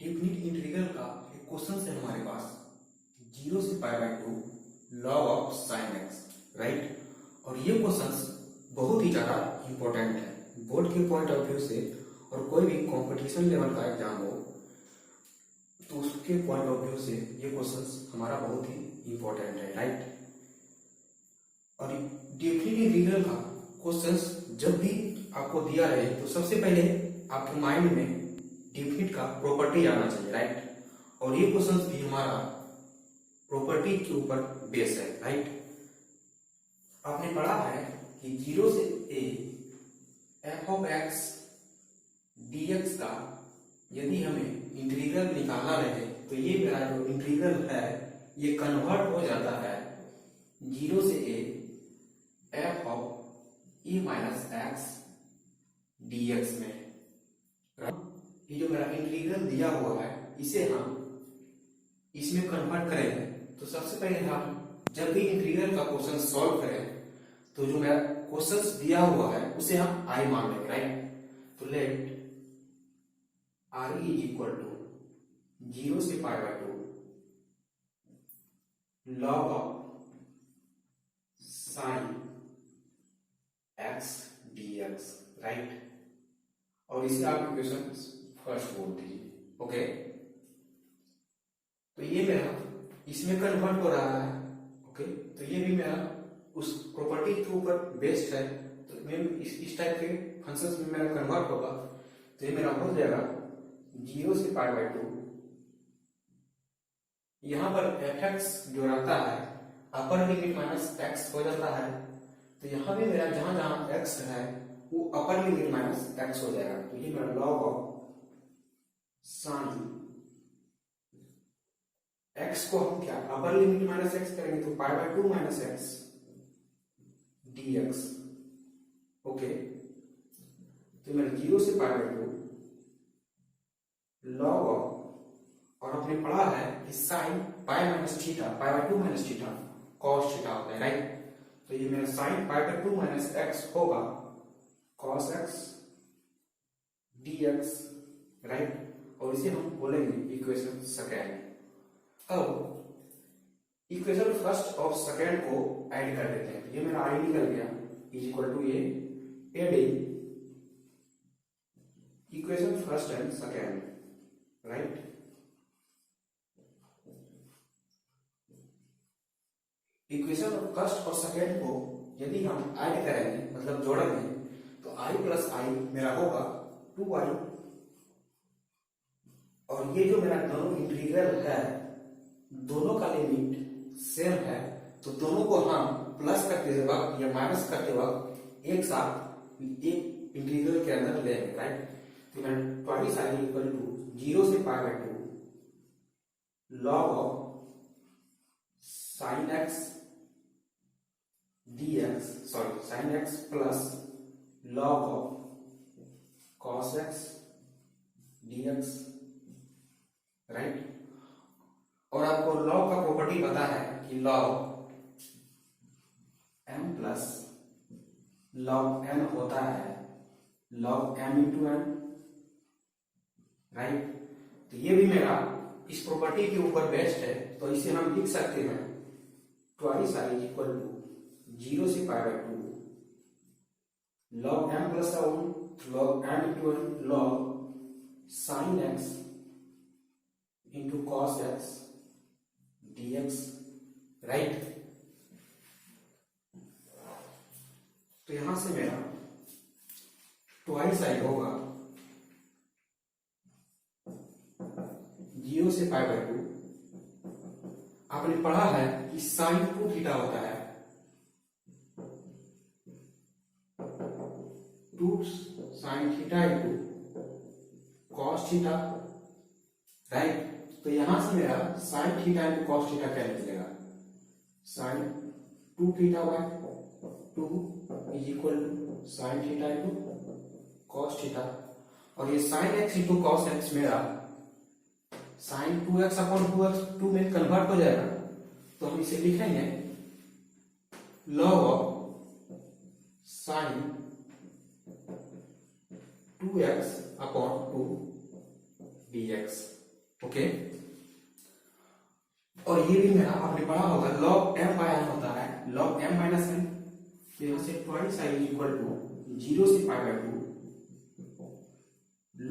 Definite integral का एक question है हमारे पास 0 से pi by 2 log of sine x, right. और ये क्वेश्चन बहुत ही ज्यादा इंपॉर्टेंट है बोर्ड के पॉइंट ऑफ व्यू से, और कोई भी कंपटीशन लेवल का एग्जाम हो तो उसके पॉइंट ऑफ व्यू से ये क्वेश्चन हमारा बहुत ही इंपॉर्टेंट है, राइट। और डेफिनिट इंटीग्रल का क्वेश्चन जब भी आपको दिया रहे तो सबसे पहले आपके माइंड में डेफिनिट का प्रॉपर्टी आना चाहिए, राइट। और ये क्वेश्चन भी हमारा प्रॉपर्टी के ऊपर बेस है, राइट। आपने पढ़ा है कि 0 से a f of x dx का यदि हमें इंटीग्रल निकालना रहे तो ये मेरा जो इंटीग्रल है ये कन्वर्ट हो जाता है 0 से a f of e minus x dx में। ये जो मेरा इंटीग्रल दिया हुआ है इसे हम इसमें कन्वर्ट करेंगे। तो सबसे पहले हम जब भी इंटीग्रल का क्वेश्चन सॉल्व करें तो जो मेरा क्वेश्चन दिया हुआ है उसे हम i मान लेंगे, राइट। तो let r is equal to 0 से pi by 2 log of sine x dx, right. और इसे आप इक्वेशन फर्स्ट बोल दीजिए, ओके। तो ये मेरा इसमें कन्वर्ट हो रहा है, ओके। तो ये भी मेरा उस प्रॉपर्टी के ऊपर बेस्ड है, तो मैं इस टाइप के फंक्शंस में मेरा कन्वर्ट होगा। तो ये मेरा हो जाएगा 0 से पाई बाय 2। यहाँ पर fx जो रहता है अपर लिमिट माइनस x हो जाता है। तो यहाँ भी मेरा जहां जहां x है वो अपर लिमिट माइनस x हो जाएगा। तो ये मेरा log ऑफ साइन x को हम क्या अपर लिमिट माइनस x करेंगे तो पाई by 2 minus x dx, okay. तो मेरा 0 से पाई बाय 2 log ऑफ, और आपने पढ़ा है कि sine pi minus theta pi by 2 minus theta cos theta होता है, राइट। तो ये मेरा sine pi by 2 minus x होगा cos x dx, राइट। और इसे हम बोलेंगे इक्वेशन सेकेंड। अब इक्वेशन फर्स्ट और सेकेंड को ऐड कर देते हैं। ये मेरा i निकल गया is equal to a adding equation first and second, right. Equation first और सेकेंड को यदि हम ऐड करेंगे मतलब जोड़ेंगे तो i प्लस i मेरा होगा 2i, और ये जो मेरा दोनों इंटीग्रल है दोनों का लिमिट सेम है, तो दोनों को हम प्लस करते वक्त या माइनस करते वक्त एक साथ एक इंटीग्रल के अंदर लेंगे, राइट। तो मैं ट्वाइस i इक्वल टू 0 से pi by 2 log of sine x dx, sorry sine x plus log of cos x dx, right. और आपको लॉग का प्रॉपर्टी पता है कि log m plus log n होता है log m into n, right. तो ये भी मेरा इस प्रॉपर्टी के ऊपर बेस्ड है, तो इसे हम लिख सकते हैं twice i is equal to 0 से pi by 2 log m plus log m into n log sine x into cos x dx, right. तो यहां से मेरा ट्वाइस i होगा 0 से पाई बाय 2। आपने पढ़ा है कि साइन 2 थीटा होता है 2 sine theta into cos theta, right. तो यहां से मेरा sine theta into cos theta क्या निकलेगा, sine 2 theta by 2 is equal to sine theta into cos theta. और ये sine x into cos x मेरा साइन 2x अपॉन 2 में कन्वर्ट हो जाएगा। तो हम इसे लिखेंगे log of sign 2x upon 2 dx, okay. और ये भी मेरा आपने पढ़ा होगा log m बाय n होता है, log m माइनस n। तो यहां से ट्वाइस आई इक्वल टू 0 से pi by 2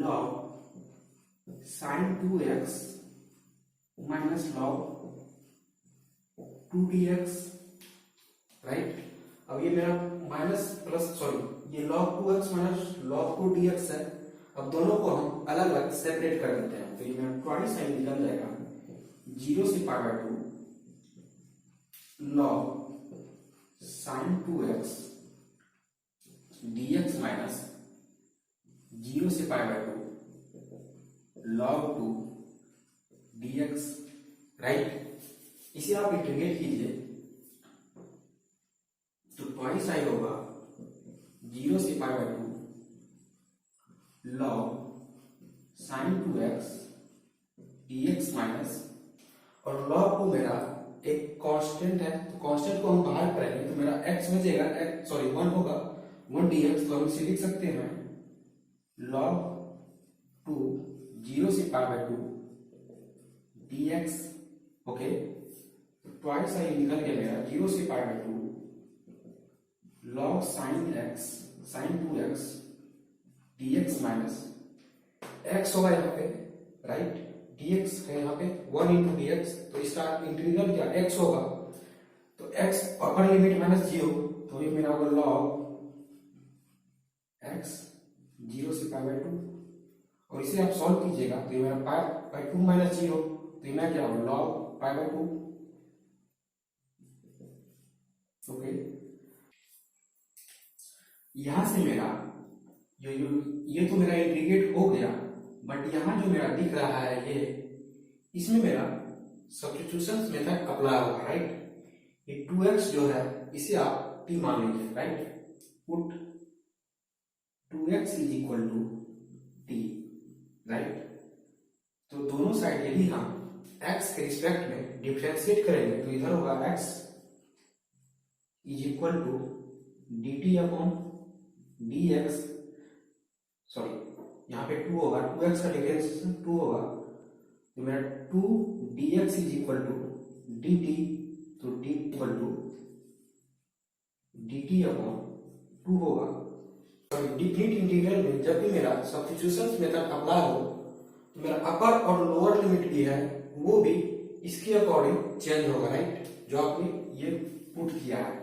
log sin 2x minus log 2dx, right. अब ये मेरा माइनस प्लस सॉरी ये log 2x minus log 2dx है। अब दोनों को हम अलग अलग सेपरेट कर देते हैं, तो ये मेरा ट्वाइस आई निकल जाएगा 0 से pi by 2 log sin 2x dx minus 0 से pi by 2 log 2 dx, right. इसे आप इंटीग्रेट कीजिए तो ट्वाइस आई होगा 0 से pi by 2 log sin 2x dx minus, और log 2 मेरा एक कांस्टेंट है, तो कांस्टेंट को हम बाहर करेंगे तो मेरा x बचेगा, x सॉरी 1 होगा 1 dx, तो हम इसे लिख सकते हैं log 2 0 से pi by 2 dx, okay. Twice I निकल गया मेरा 0 से pi by 2 log sin 2x dx minus x होगा यहाँ पे, राइट, dx है यहाँ पे 1 इंटू dx, तो इसका इंटीग्रल क्या x होगा, तो x अपर लिमिट माइनस 0, तो ये मेरा होगा log x 0 से पाई बाय 2, और इसे आप सॉल्व कीजिएगा तो ये मेरा पाई बाय 2 माइनस 0, तो ये मेरा क्या होगा log पाई बाय 2, ओके। यहां से मेरा ये तो मेरा इंटीग्रेट हो गया, बट यहां जो मेरा दिख रहा है ये, इसमें मेरा सब्स्टिट्यूशन मेथड अप्लाई होगा, राइट। ये 2x जो है इसे आप t मान लीजिए, right. Put 2x is equal to t, right. तो दोनों साइड यदि हम x के रिस्पेक्ट में डिफरेंशिएट करेंगे तो इधर होगा x is equal to dt upon dx, sorry यहाँ पे 2 होगा, 2x का डिफरेंशिएशन 2 होगा, तो मेरा 2 dx is equal to dt, तो d equal to dt upon 2 होगा। डिफरेंट इंटीग्रल में जब भी मेरा सब्स्टिट्यूशन मेथड अप्लाई हो तो मेरा अपर और लोअर लिमिट भी है वो भी इसके अकॉर्डिंग चेंज होगा, राइट, जो आपने ये पुट किया है।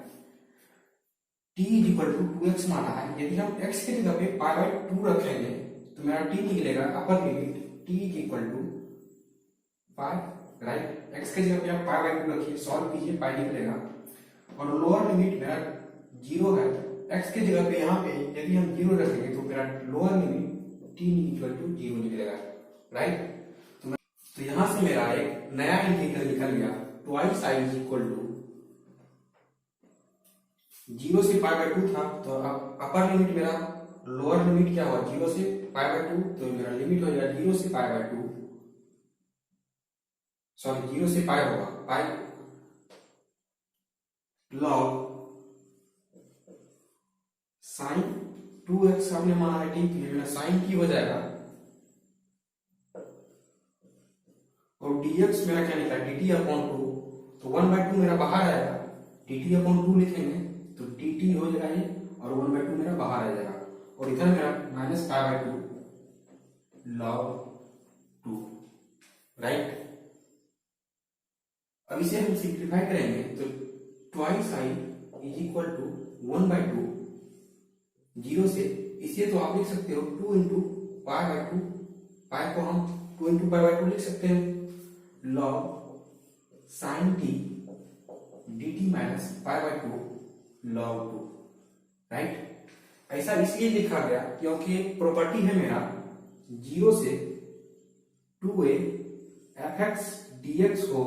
t is equal to 2x माना है, यदि हम x की जगह पे पाई बाय 2 रखेंगे तो मेरा t निकलेगा upper limit t is equal to pi, right. x की जगह पे आप पाई बाय 2 रखिए, सॉल्व कीजिए, पाई निकलेगा, और लोअर लिमिट मेरा 0 है, x की जगह पे यहाँ पे यदि हम 0 रखेंगे तो मेरा lower limit t equal to 0 निकलेगा, राइट। तो यहां से मेरा एक नया इंटीग्रल निकल गया, twice I is equal to 0 से पाई बाय 2 था, तो अब अपर लिमिट मेरा लोअर लिमिट क्या हुआ 0 से पाई बाय 2, तो मेरा लिमिट हो जाएगा 0 से पाई बाय 2, सॉरी 0 से पाई होगा पाई log sin 2x हमने माना है t, तो ये मेरा sin t हो जाएगा, और dx मेरा क्या निकला dt अपॉन 2, तो 1 बाय 2 मेरा बाहर आएगा, dt अपॉन 2 लिखेंगे तो dt हो जाएगा ये, और 1 बाय 2 मेरा बाहर आ जाएगा, और इधर मेरा minus pi by 2 log 2, right. अब इसे हम सिंप्लीफाई करेंगे तो twice I is equal to 1 बाय 2 0 से, इसे तो आप लिख सकते हो 2 इंटू पाई बाय 2, पाई को हम 2 इंटू पाई बाय 2 लिख सकते हैं, log sin t dt minus pi by 2 log 2, right. ऐसा इसलिए लिखा गया क्योंकि प्रॉपर्टी है मेरा 0 से 2a fx dx हो,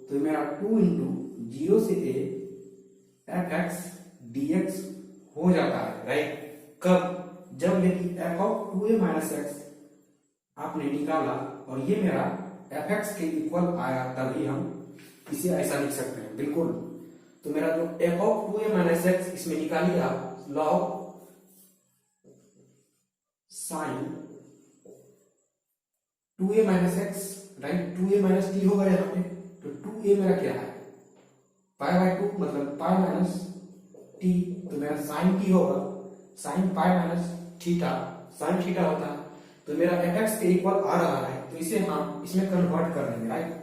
तो मेरा 2 इंटू 0 से a fx dx हो जाता है, राइट। कब? जब यदि f of 2a minus x आपने निकाला और ये मेरा fx के इक्वल आया, तभी हम इसे ऐसा लिख सकते हैं, बिल्कुल। तो मेरा जो f of 2a minus x इसमें निकालिए आप log sin 2a minus x right, 2a minus T होगा यहाँ पे, तो 2a मेरा क्या है, पाई बाय 2 मतलब पाई माइनस टी, तो मेरा साइन टी होगा, sign pi minus theta, sine theta होता है, तो मेरा fx के इक्वल आ रहा है, तो इसे हम इसमें कन्वर्ट कर देंगे, राइट।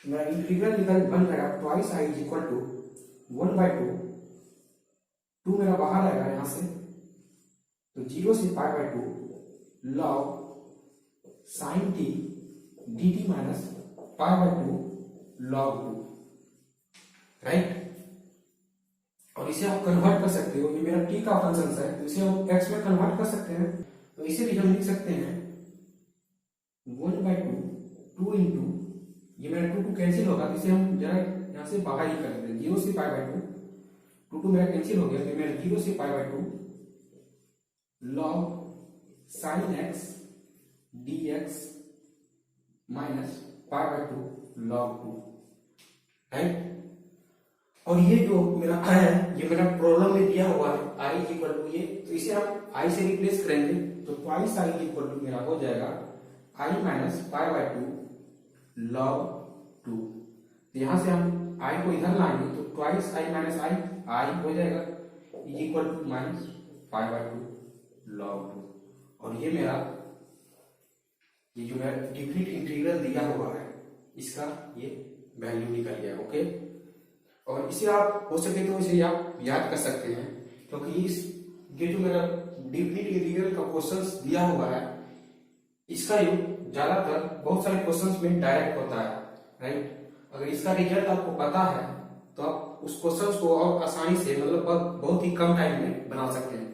मेरा इंटीग्रल निकल बन जाएगा twice I is equal to 1/2, 2 मेरा बाहर आएगा यहां से, तो 0 से pi by 2 log sign T D T minus pi by 2 log 2, right. और इसे आप कन्वर्ट कर सकते हो, ये मेरा t का फंक्शन है, तो इसे हम x में कन्वर्ट कर सकते हैं, तो इसे भी हम लिख सकते हैं 1/2 2 इंटू, ये मेरा 2 कैंसिल होगा, तो इसे हम जरा यहाँ से बाहर ही कर देते हैं, 0 से पाई बाय 2 2 मेरा कैंसिल हो गया, तो मेरा 0 से pi by 2 log sign x dx minus pi by 2 log 2, right. और ये जो मेरा है, ये मेरा प्रॉब्लम में दिया हुआ है i इक्वल टू ये, तो इसे हम i से रिप्लेस करेंगे, तो ट्वाइस i इक्वल टू मेरा हो जाएगा i minus pi by 2 log 2, यहां से हम i को इधर लाएंगे, तो ट्वाइस i माइनस i हो जाएगा equal to minus pi by 2 log 2, और ये मेरा ये जो मेरा डिफरेंट इंटीग्रल दिया हुआ है, इसका ये वैल्यू निकल गया, ओके। और इसे आप हो सके तो इसे आप याद कर सकते हैं, क्योंकि ये जो मेरा डिफरेंट इंटीग्रल का क्वेश्चंस दिया हुआ है, इसका यूज ज्यादातर बहुत सारे क्वेश्चंस में डायरेक्ट होता है, राइट। अगर इसका रिजल्ट आपको पता है तो आप उस क्वेश्चंस को और आसानी से, मतलब बहुत ही कम टाइम में बना सकते हैं,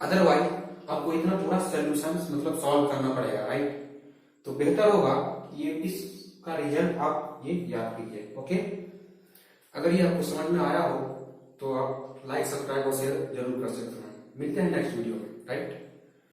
अदरवाइज आपको इतना पूरा सोल्यूशन मतलब सॉल्व करना पड़ेगा, राइट। तो बेहतर होगा कि ये इसका रिजल्ट आप ये याद कीजिए, ओके। अगर ये आपको समझ में आया हो तो आप लाइक, सब्सक्राइब और शेयर जरूर कर सकते हैं। मिलते हैं नेक्स्ट वीडियो में, राइट।